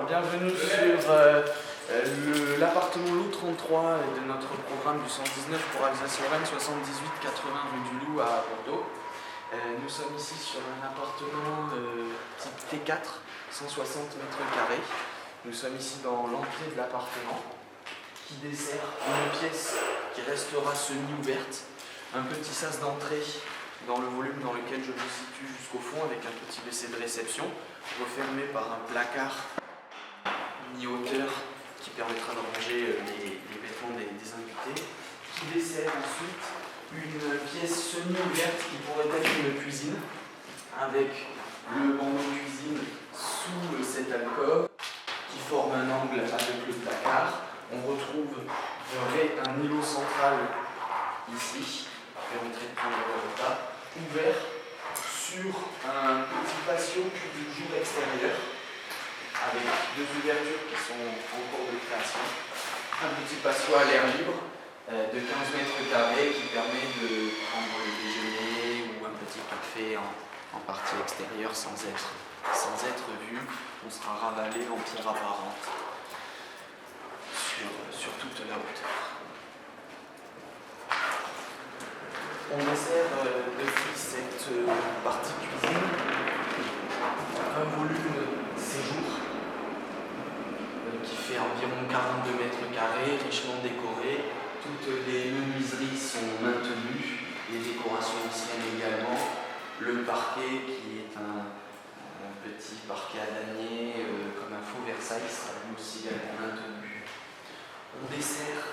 Alors bienvenue sur l'appartement Loup 33 de notre programme du 119 pour Alsace-Lorraine, 78-80 rue du Loup à Bordeaux. Nous sommes ici sur un appartement type T4, 160 mètres carrés. Nous sommes ici dans l'entrée de l'appartement qui dessert une pièce qui restera semi-ouverte, un petit sas d'entrée dans le volume dans lequel je me situe jusqu'au fond avec un petit WC de réception refermé par un placard mi-hauteur qui permettra de ranger les vêtements des invités, qui dessert ensuite une pièce semi-ouverte qui pourrait être une cuisine avec le bandeau cuisine sous cette alcôve qui forme un angle avec le placard. On retrouverait un îlot central ici qui permettrait de prendre le repas, ouvert sur un petit patio du jour extérieur avec deux ouvertures qui sont en cours de création. Un petit patio à l'air libre de 15 mètres carrés qui permet de prendre le déjeuner ou un petit café en partie extérieure sans être vu. On sera ravalé en pierre apparente sur toute la hauteur. On dessert depuis cette partie cuisine un volume séjour qui fait environ 42 mètres carrés, richement décoré. Toutes les menuiseries sont maintenues, les décorations anciennes également. Le parquet qui est un petit parquet à damier comme un faux Versailles sera lui aussi également maintenu. On dessert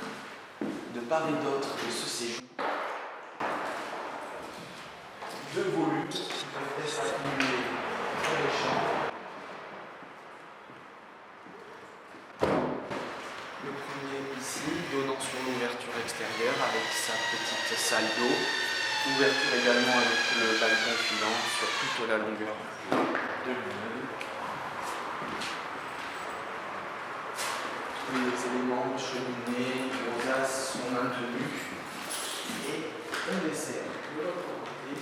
de part et d'autre de ce séjour deux volumes qui peuvent être accumulés dans les chambres. Le premier ici, donnant sur l'ouverture extérieure avec sa petite salle d'eau. Ouverture également avec le balcon filant sur toute la longueur de l'immeuble. Tous les éléments, cheminée, rosaces sont maintenus. Et on dessert de l'autre côté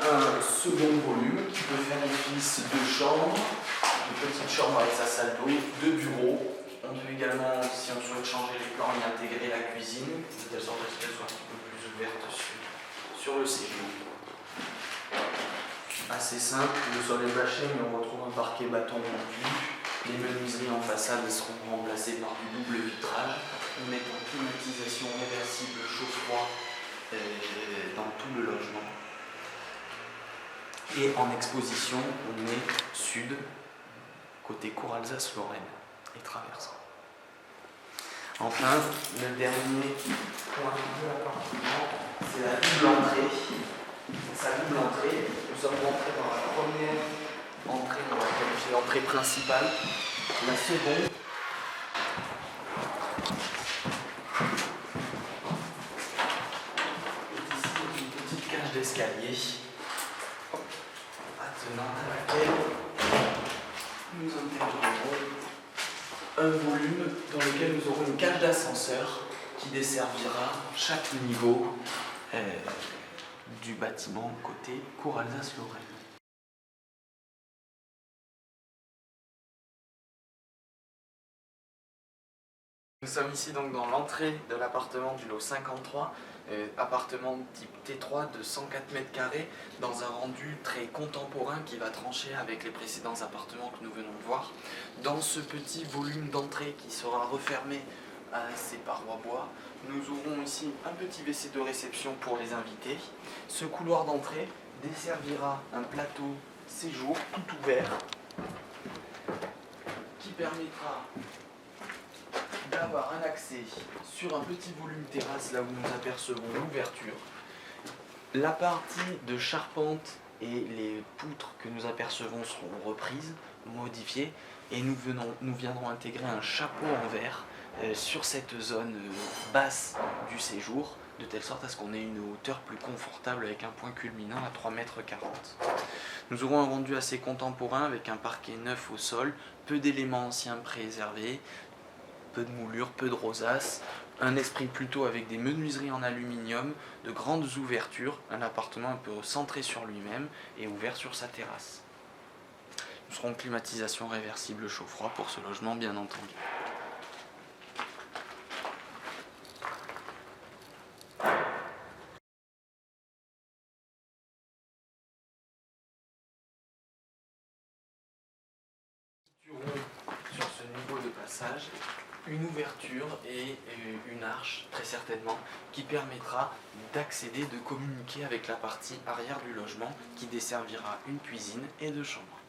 un second volume qui peut faire office de chambre, de petite chambre avec sa salle d'eau, de bureau. On peut également, si on souhaite changer les plans, y intégrer la cuisine, de telle sorte qu'elle soit un petit peu plus ouverte sur le séjour. Assez simple, le sol est bâché, mais on retrouve un parquet bâton rompu. Les menuiseries en façade seront remplacées par du double vitrage. On met en climatisation réversible chaud-froid dans tout le logement. Et en exposition, on est sud, côté cour Alsace-Lorraine et traversant. Enfin, le dernier point de l'appartement, c'est la double entrée. Sa double entrée, nous sommes rentrés dans la première entrée, on va qualifier l'entrée principale. La seconde, est ici une petite cage d'escalier attenant à laquelle nous intégrerons un volume dans lequel nous aurons une cage d'ascenseur qui desservira chaque niveau du bâtiment côté cour Alsace-Lorraine. Nous sommes ici donc dans l'entrée de l'appartement du lot 53, appartement type T3 de 104 mètres carrés dans un rendu très contemporain qui va trancher avec les précédents appartements que nous venons de voir. Dans ce petit volume d'entrée qui sera refermé à ses parois bois, nous aurons ici un petit WC de réception pour les invités. Ce couloir d'entrée desservira un plateau séjour tout ouvert qui permettra d'avoir un accès sur un petit volume terrasse là où nous apercevons l'ouverture. La partie de charpente et les poutres que nous apercevons seront reprises, modifiées, et nous viendrons intégrer un chapeau en verre sur cette zone basse du séjour, de telle sorte à ce qu'on ait une hauteur plus confortable avec un point culminant à 3,40 m. Nous aurons un rendu assez contemporain avec un parquet neuf au sol, peu d'éléments anciens préservés, peu de moulures, peu de rosaces, un esprit plutôt avec des menuiseries en aluminium, de grandes ouvertures, un appartement un peu centré sur lui-même et ouvert sur sa terrasse. seront climatisation réversible chaud-froid pour ce logement bien entendu. Sur ce niveau de passage, une ouverture et une arche, très certainement, qui permettra d'accéder, de communiquer avec la partie arrière du logement qui desservira une cuisine et deux chambres.